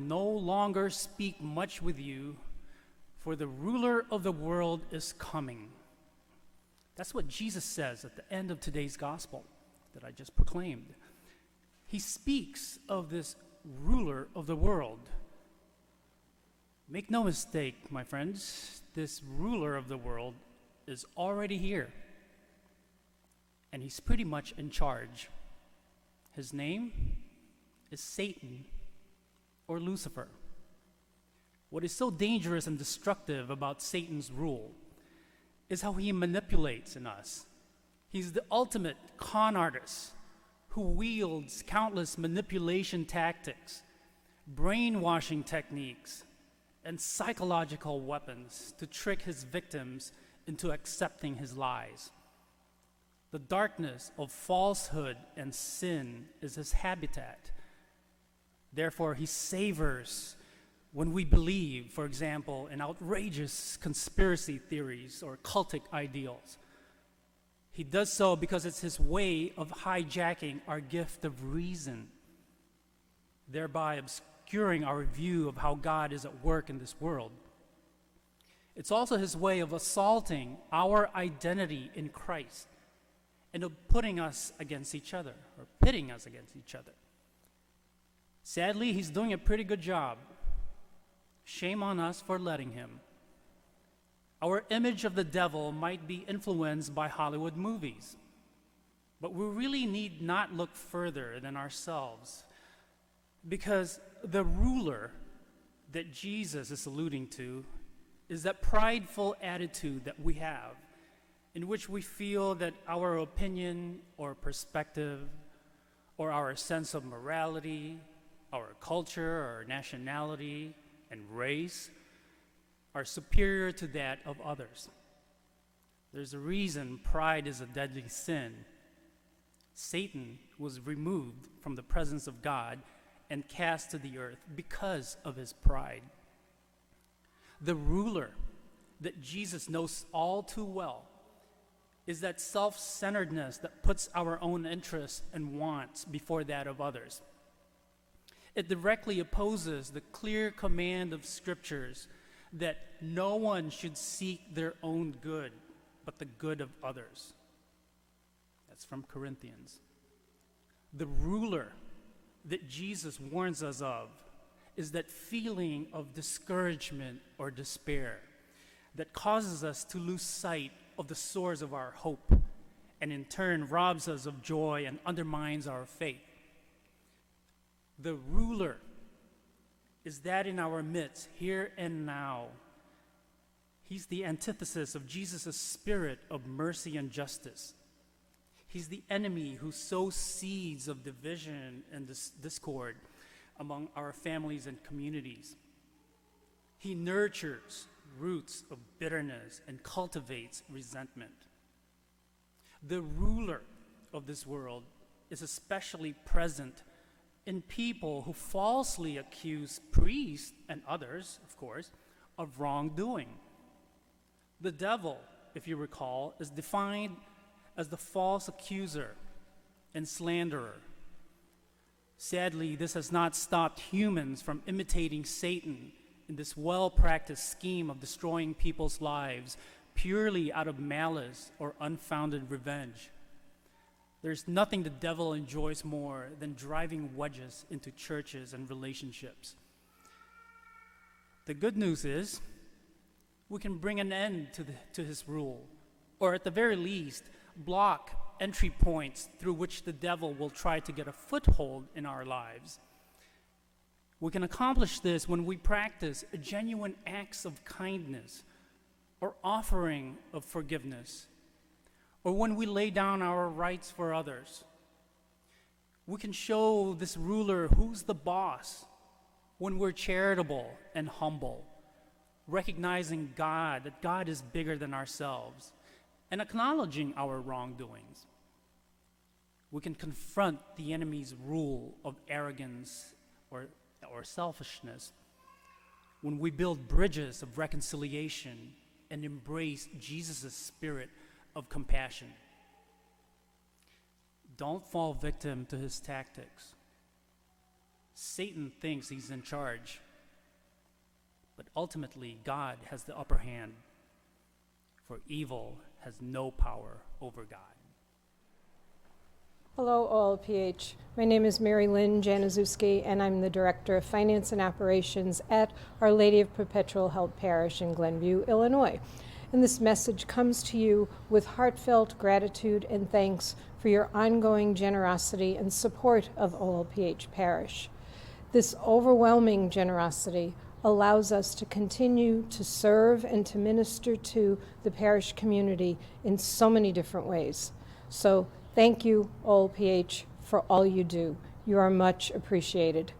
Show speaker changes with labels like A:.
A: no longer speak much with you, for the ruler of the world is coming. That's what Jesus says at the end of today's gospel that I just proclaimed. He speaks of this ruler of the world. Make no mistake, my friends, this ruler of the world is already here, and he's pretty much in charge. His name is Satan, or Lucifer. What is so dangerous and destructive about Satan's rule is how he manipulates in us. He's the ultimate con artist who wields countless manipulation tactics, brainwashing techniques, and psychological weapons to trick his victims into accepting his lies. The darkness of falsehood and sin is his habitat. Therefore, he savors when we believe, for example, in outrageous conspiracy theories or cultic ideals. He does so because it's his way of hijacking our gift of reason, thereby obscuring our view of how God is at work in this world. It's also his way of assaulting our identity in Christ and of putting us against each other, or pitting us against each other. Sadly, he's doing a pretty good job. Shame on us for letting him. Our image of the devil might be influenced by Hollywood movies, but we really need not look further than ourselves, because the ruler that Jesus is alluding to is that prideful attitude that we have, in which we feel that our opinion or perspective or our sense of morality, our culture or nationality and race are superior to that of others. There's a reason pride is a deadly sin. Satan was removed from the presence of God and cast to the earth because of his pride. The ruler that Jesus knows all too well is that self-centeredness that puts our own interests and wants before that of others. It directly opposes the clear command of scriptures that no one should seek their own good, but the good of others. That's from Corinthians. The ruler that Jesus warns us of is that feeling of discouragement or despair that causes us to lose sight of the source of our hope, and in turn robs us of joy and undermines our faith. The ruler is that in our midst, here and now. He's the antithesis of Jesus' spirit of mercy and justice. He's the enemy who sows seeds of division and discord among our families and communities. He nurtures roots of bitterness and cultivates resentment. The ruler of this world is especially present in people who falsely accuse priests and others, of course, of wrongdoing. The devil, if you recall, is defined as the false accuser and slanderer. Sadly, this has not stopped humans from imitating Satan in this well-practiced scheme of destroying people's lives purely out of malice or unfounded revenge. There's nothing the devil enjoys more than driving wedges into churches and relationships. The good news is we can bring an end to his rule, or at the very least, block entry points through which the devil will try to get a foothold in our lives. We can accomplish this when we practice genuine acts of kindness or offering of forgiveness, or when we lay down our rights for others. We can show this ruler who's the boss when we're charitable and humble, recognizing that God is bigger than ourselves, and acknowledging our wrongdoings. We can confront the enemy's rule of arrogance or selfishness when we build bridges of reconciliation and embrace Jesus' spirit of compassion. Don't fall victim to his tactics. Satan thinks he's in charge, but ultimately God has the upper hand, for evil has no power over God.
B: Hello, OLPH. My name is Mary Lynn Januszewski, and I'm the Director of Finance and Operations at Our Lady of Perpetual Help Parish in Glenview, Illinois. And this message comes to you with heartfelt gratitude and thanks for your ongoing generosity and support of OLPH Parish. This overwhelming generosity allows us to continue to serve and to minister to the parish community in so many different ways. So thank you, OLPH, for all you do. You are much appreciated.